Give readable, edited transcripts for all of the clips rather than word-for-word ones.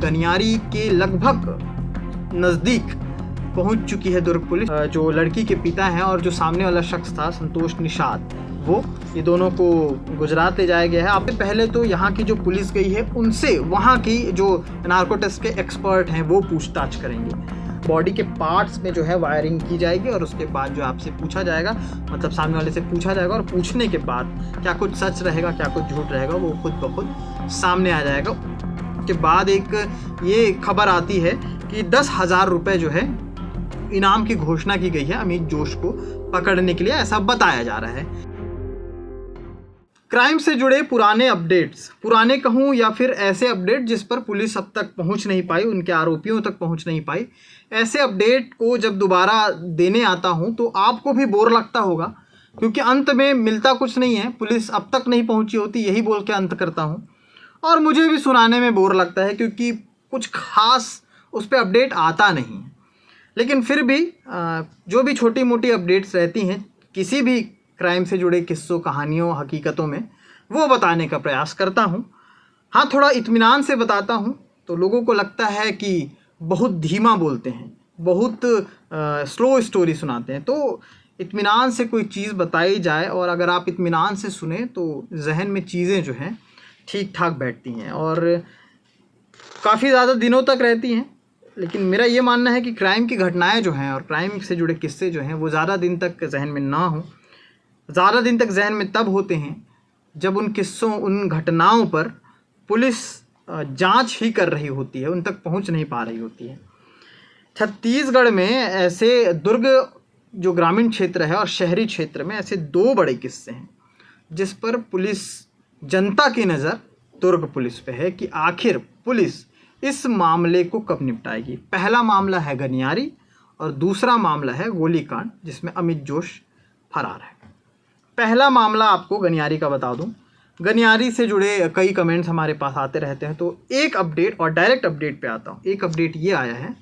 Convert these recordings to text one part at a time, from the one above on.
गनियारी के लगभग नज़दीक पहुंच चुकी है दुर्ग पुलिस। जो लड़की के पिता हैं और जो सामने वाला शख्स था संतोष निषाद, ये दोनों को गुजरात ले जाया गया है। आपसे पहले तो यहाँ की जो पुलिस गई है उनसे वहाँ की जो नार्को टेस्ट के एक्सपर्ट हैं वो पूछताछ करेंगे। बॉडी के पार्ट्स में जो है वायरिंग की जाएगी और उसके बाद जो आपसे पूछा जाएगा, मतलब सामने वाले से पूछा जाएगा, और पूछने के बाद क्या कुछ सच रहेगा क्या कुछ झूठ रहेगा वो खुद ब खुद सामने आ जाएगा। उसके बाद एक ये खबर आती है कि 10,000 रुपये जो है इनाम की घोषणा की गई है अमित जोश को पकड़ने के लिए, ऐसा बताया जा रहा है। क्राइम से जुड़े पुराने अपडेट्स, पुराने कहूँ या फिर ऐसे अपडेट जिस पर पुलिस अब तक पहुँच नहीं पाई, उनके आरोपियों तक पहुँच नहीं पाई, ऐसे अपडेट को जब दोबारा देने आता हूँ तो आपको भी बोर लगता होगा, क्योंकि अंत में मिलता कुछ नहीं है, पुलिस अब तक नहीं पहुँची होती, यही बोल के अंत करता हूँ। और मुझे भी सुनाने में बोर लगता है क्योंकि कुछ खास उस पर अपडेट आता नहीं है। लेकिन फिर भी जो भी छोटी मोटी अपडेट्स रहती हैं किसी भी क्राइम से जुड़े किस्सों, कहानियों, हकीकतों में, वो बताने का प्रयास करता हूँ। हाँ, थोड़ा इत्मीनान से बताता हूँ तो लोगों को लगता है कि बहुत धीमा बोलते हैं, बहुत स्लो स्टोरी सुनाते हैं। तो इत्मीनान से कोई चीज़ बताई जाए और अगर आप इत्मीनान से सुने तो जहन में चीज़ें जो हैं ठीक ठाक बैठती हैं और काफ़ी ज़्यादा दिनों तक रहती हैं। लेकिन मेरा ये मानना है कि क्राइम की घटनाएं जो हैं और क्राइम से जुड़े किस्से जो हैं वो ज़्यादा दिन तक जहन में ना हों। ज़्यादा दिन तक जहन में तब होते हैं जब उन किस्सों, उन घटनाओं पर पुलिस जांच ही कर रही होती है, उन तक पहुंच नहीं पा रही होती है। छत्तीसगढ़ में ऐसे दुर्ग जो ग्रामीण क्षेत्र है और शहरी क्षेत्र में ऐसे दो बड़े किस्से हैं जिस पर पुलिस, जनता की नज़र दुर्ग पुलिस पे है कि आखिर पुलिस इस मामले को कब निपटाएगी। पहला मामला है गनियारी और दूसरा मामला है गोलीकांड जिसमें अमित जोश फरार है। पहला मामला आपको गनियारी का बता दूं। गनियारी से जुड़े कई कमेंट्स हमारे पास आते रहते हैं तो एक अपडेट, और डायरेक्ट अपडेट पे आता हूँ। एक अपडेट ये आया है,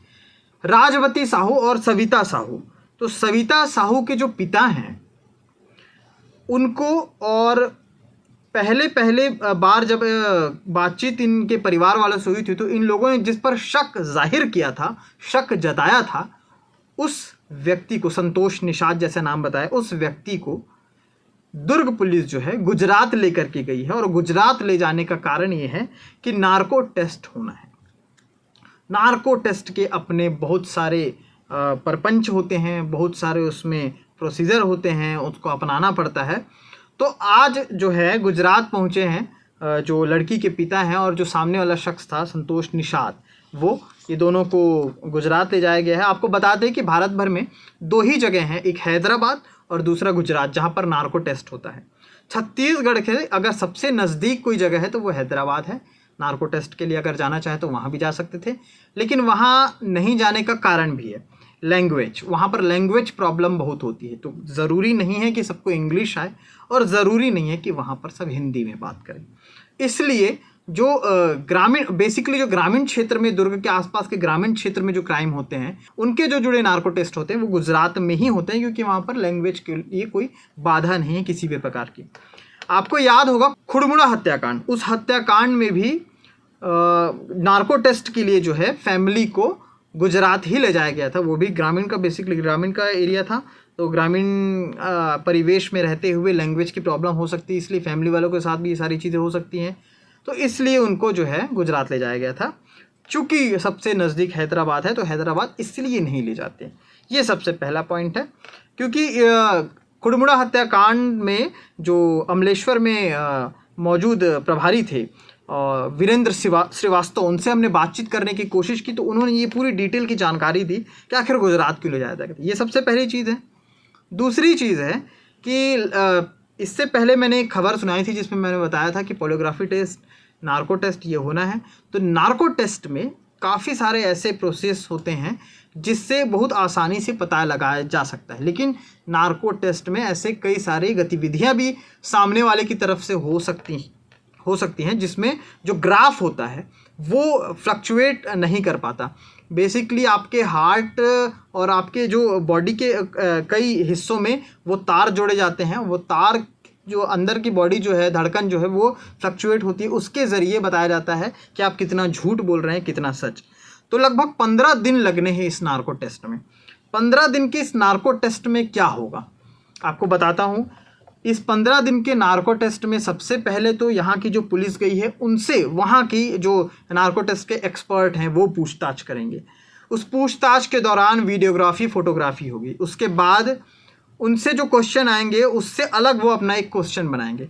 राजवती साहू और सविता साहू। तो सविता साहू के जो पिता हैं उनको, और पहले बार जब बातचीत इनके परिवार वालों से हुई थी तो इन लोगों ने जिस पर शक जाहिर किया था, शक जताया था, उस व्यक्ति को, संतोष निषाद जैसा नाम बताया, उस व्यक्ति को दुर्ग पुलिस जो है गुजरात लेकर के गई है। और गुजरात ले जाने का कारण ये है कि नार्को टेस्ट होना है। नार्को टेस्ट के अपने बहुत सारे परपंच होते हैं, बहुत सारे उसमें प्रोसीजर होते हैं, उसको अपनाना पड़ता है। तो आज जो है गुजरात पहुंचे हैं जो लड़की के पिता हैं और जो सामने वाला शख्स था संतोष निषाद, ये दोनों को गुजरात ले जाया गया है। आपको बता दें कि भारत भर में दो ही जगह हैं, एक हैदराबाद और दूसरा गुजरात, जहां पर नार्को टेस्ट होता है। छत्तीसगढ़ के अगर सबसे नज़दीक कोई जगह है तो वो हैदराबाद है। नार्को टेस्ट के लिए अगर जाना चाहे तो वहाँ भी जा सकते थे, लेकिन वहाँ नहीं जाने का कारण भी है लैंग्वेज। वहाँ पर लैंग्वेज प्रॉब्लम बहुत होती है, तो ज़रूरी नहीं है कि सबको इंग्लिश आए और ज़रूरी नहीं है कि वहाँ पर सब हिंदी में बात करें। इसलिए जो ग्रामीण, बेसिकली जो ग्रामीण क्षेत्र में, दुर्ग के आसपास के ग्रामीण क्षेत्र में जो क्राइम होते हैं उनके जो जुड़े नार्को टेस्ट होते हैं वो गुजरात में ही होते हैं, क्योंकि वहाँ पर लैंग्वेज के लिए कोई बाधा नहीं है किसी भी प्रकार की। आपको याद होगा खुड़मुड़ा हत्याकांड, उस हत्याकांड में भी नार्को टेस्ट के लिए जो है फैमिली को गुजरात ही ले जाया गया था। वो भी ग्रामीण का, बेसिकली ग्रामीण का एरिया था, तो ग्रामीण परिवेश में रहते हुए लैंग्वेज की प्रॉब्लम हो सकती है, इसलिए फैमिली वालों के साथ भी ये सारी चीज़ें हो सकती हैं, तो इसलिए उनको जो है गुजरात ले जाया गया था। चूँकि सबसे नज़दीक हैदराबाद है तो हैदराबाद इसलिए नहीं ले जाते। ये सबसे पहला पॉइंट है, क्योंकि खुड़मुड़ा हत्याकांड में जो अमलेश्वर में मौजूद प्रभारी थे वीरेंद्र श्रीवास्तव, उनसे हमने बातचीत करने की कोशिश की तो उन्होंने ये पूरी डिटेल की जानकारी दी कि आखिर गुजरात क्यों ले जाया जाएगा। ये सबसे पहली चीज़ है। दूसरी चीज़ है कि इससे पहले मैंने एक खबर सुनाई थी जिसमें मैंने बताया था कि पोलियोग्राफी टेस्ट, नार्को टेस्ट ये होना है। तो नार्को टेस्ट में काफ़ी सारे ऐसे प्रोसेस होते हैं जिससे बहुत आसानी से पता लगाया जा सकता है, लेकिन नार्को टेस्ट में ऐसे कई सारी गतिविधियां भी सामने वाले की तरफ से हो सकती हैं जिसमें जो ग्राफ होता है वो फ्लक्चुएट नहीं कर पाता। बेसिकली आपके हार्ट और आपके जो बॉडी के कई हिस्सों में वो तार जोड़े जाते हैं, वो तार जो अंदर की बॉडी जो है, धड़कन जो है वो फ्लक्चुएट होती है, उसके ज़रिए बताया जाता है कि आप कितना झूठ बोल रहे हैं, कितना सच। तो लगभग 15 दिन लगने हैं इस नार्को टेस्ट में। 15 दिन के इस नार्को टेस्ट में क्या होगा आपको बताता हूँ। इस 15 दिन के नार्को टेस्ट में सबसे पहले तो यहाँ की जो पुलिस गई है उनसे, वहाँ की जो नार्को टेस्ट के एक्सपर्ट हैं वो पूछताछ करेंगे। उस पूछताछ के दौरान वीडियोग्राफी, फोटोग्राफी होगी। उसके बाद उनसे जो क्वेश्चन आएंगे उससे अलग वो अपना एक क्वेश्चन बनाएंगे।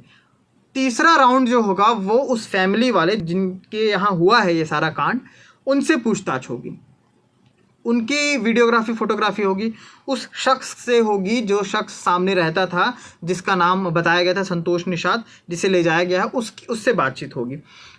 तीसरा राउंड जो होगा वो उस फैमिली वाले जिनके यहाँ हुआ है ये सारा कांड, उनसे पूछताछ होगी। उनकी वीडियोग्राफी, फोटोग्राफी होगी। उस शख्स से होगी जो शख्स सामने रहता था, जिसका नाम बताया गया था संतोष निषाद, जिसे ले जाया गया है, उससे बातचीत होगी।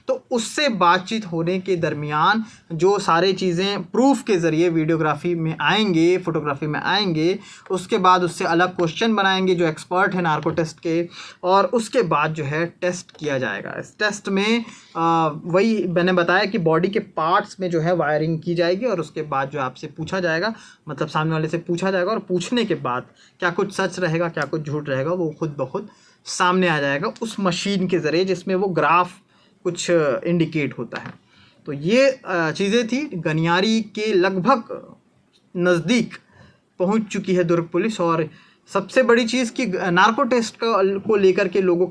तो उससे बातचीत होने के दरमियान जो सारी चीज़ें प्रूफ के ज़रिए वीडियोग्राफी में आएंगे, फोटोग्राफी में आएंगे, उसके बाद उससे अलग क्वेश्चन बनाएंगे जो एक्सपर्ट है नार्को टेस्ट के, और उसके बाद जो है टेस्ट किया जाएगा। इस टेस्ट में वही मैंने बताया कि बॉडी के पार्ट्स में जो है वायरिंग की जाएगी, और उसके बाद जो आपसे पूछा जाएगा, मतलब सामने वाले से पूछा जाएगा, और पूछने के बाद क्या कुछ सच रहेगा, क्या कुछ झूठ रहेगा, वो खुद ब खुद सामने आ जाएगा उस मशीन के ज़रिए जिसमें वो ग्राफ कुछ इंडिकेट होता है। तो ये चीज़ें थी। गनियारी के लगभग नज़दीक पहुंच चुकी है दुर्ग पुलिस। और सबसे बड़ी चीज़ कि नार्को टेस्ट को लेकर के लोगों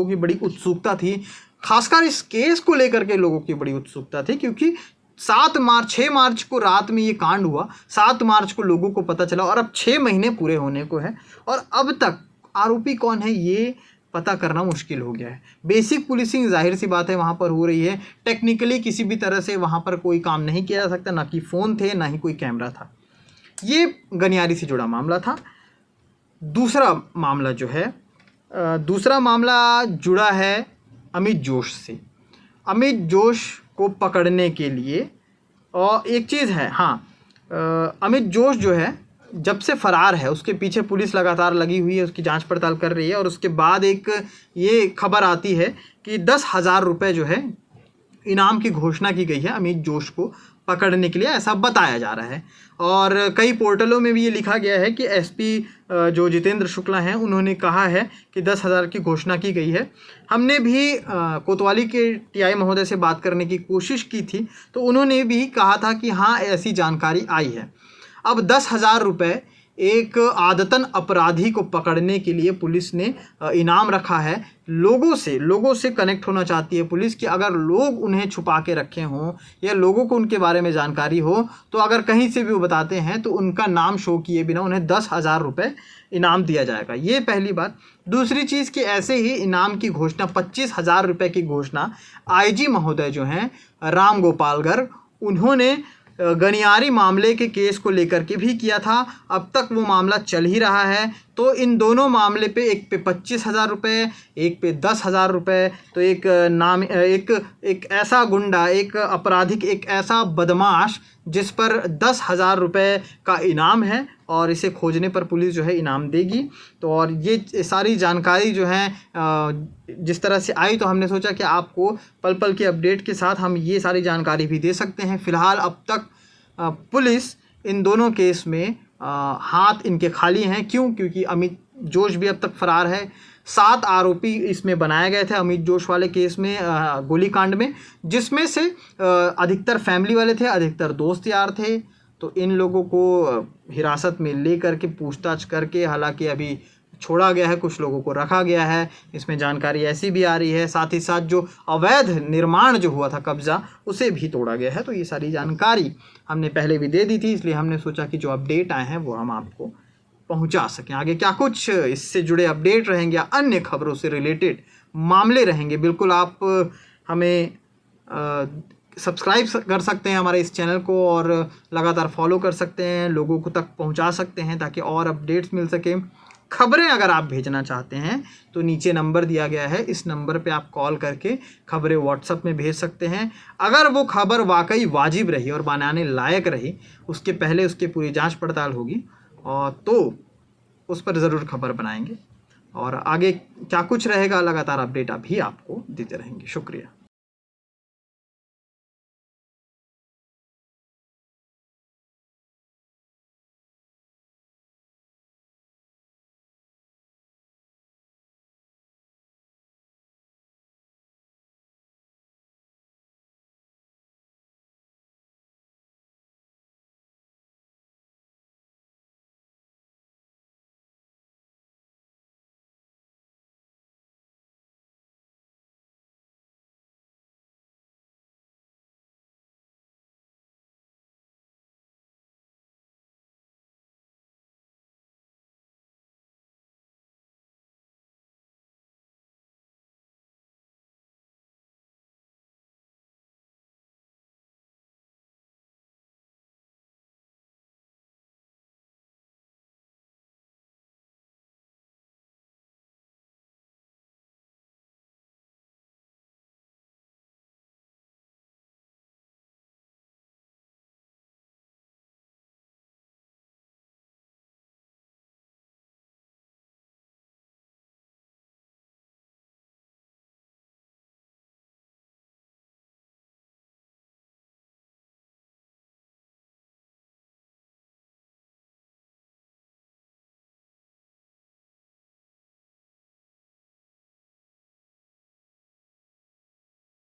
की बड़ी उत्सुकता थी, खासकर इस केस को लेकर के लोगों की बड़ी उत्सुकता थी, क्योंकि 6 मार्च को रात में ये कांड हुआ, 7 मार्च को लोगों को पता चला, और अब 6 महीने पूरे होने को है, और अब तक आरोपी कौन है ये पता करना मुश्किल हो गया है। बेसिक पुलिसिंग जाहिर सी बात है वहाँ पर हो रही है। टेक्निकली किसी भी तरह से वहाँ पर कोई काम नहीं किया जा सकता, ना कि फ़ोन थे, ना ही कोई कैमरा था। ये गनियारी से जुड़ा मामला था। दूसरा मामला जुड़ा है अमित जोश से। अमित जोश को पकड़ने के लिए, और एक चीज़ है, हाँ, अमित जोश जो है जब से फ़रार है उसके पीछे पुलिस लगातार लगी हुई है, उसकी जांच पड़ताल कर रही है। और उसके बाद एक ये खबर आती है कि 10,000 रुपये जो है इनाम की घोषणा की गई है अमित जोश को पकड़ने के लिए, ऐसा बताया जा रहा है। और कई पोर्टलों में भी ये लिखा गया है कि एसपी जो जितेंद्र शुक्ला हैं उन्होंने कहा है कि 10,000 की घोषणा की गई है। हमने भी कोतवाली के टीआई महोदय से बात करने की कोशिश की थी, तो उन्होंने भी कहा था कि हाँ, ऐसी जानकारी आई है। अब 10,000 रुपये एक आदतन अपराधी को पकड़ने के लिए पुलिस ने इनाम रखा है। लोगों से कनेक्ट होना चाहती है पुलिस कि अगर लोग उन्हें छुपा के रखे हों या लोगों को उनके बारे में जानकारी हो, तो अगर कहीं से भी वो बताते हैं तो उनका नाम शो किए बिना उन्हें 10,000 रुपये इनाम दिया जाएगा। ये पहली बात। दूसरी चीज़ कि ऐसे ही इनाम की घोषणा 25,000 रुपये की घोषणा आईजी महोदय जो हैं राम गोपाल गर्ग, उन्होंने गनियारी मामले के केस को लेकर के भी किया था। अब तक वो मामला चल ही रहा है। तो इन दोनों मामले पे, एक पे 25,000 रुपये, एक पे 10,000 रुपये, तो एक ऐसा गुंडा, एक आपराधिक, एक ऐसा बदमाश जिस पर 10,000 रुपये का इनाम है, और इसे खोजने पर पुलिस जो है इनाम देगी। तो और ये सारी जानकारी जो है जिस तरह से आई, तो हमने सोचा कि आपको पल पल के अपडेट के साथ हम ये सारी जानकारी भी दे सकते हैं। फ़िलहाल अब तक पुलिस इन दोनों केस में हाथ इनके खाली हैं। क्योंकि अमित जोश भी अब तक फ़रार है। 7 आरोपी इसमें बनाए गए थे अमित जोश वाले केस में, गोलीकांड में, जिसमें से अधिकतर फैमिली वाले थे, अधिकतर दोस्त यार थे। तो इन लोगों को हिरासत में ले करके पूछताछ करके, हालांकि अभी छोड़ा गया है, कुछ लोगों को रखा गया है। इसमें जानकारी ऐसी भी आ रही है, साथ ही साथ जो अवैध निर्माण जो हुआ था, कब्ज़ा, उसे भी तोड़ा गया है। तो ये सारी जानकारी हमने पहले भी दे दी थी, इसलिए हमने सोचा कि जो अपडेट आए हैं वो हम आपको पहुंचा सकें। आगे क्या कुछ इससे जुड़े अपडेट रहेंगे या अन्य खबरों से रिलेटेड मामले रहेंगे, बिल्कुल आप हमें सब्सक्राइब कर सकते हैं हमारे इस चैनल को, और लगातार फॉलो कर सकते हैं, लोगों को तक पहुंचा सकते हैं ताकि और अपडेट्स मिल सके। खबरें अगर आप भेजना चाहते हैं तो नीचे नंबर दिया गया है, इस नंबर पे आप कॉल करके खबरें व्हाट्सएप में भेज सकते हैं। अगर वो खबर वाकई वाजिब रही और बनाने लायक रही, उसके पहले उसकी पूरी जांच पड़ताल होगी, और तो उस पर ज़रूर खबर बनाएंगे। और आगे क्या कुछ रहेगा लगातार अपडेट अभी आपको देते रहेंगे। शुक्रिया।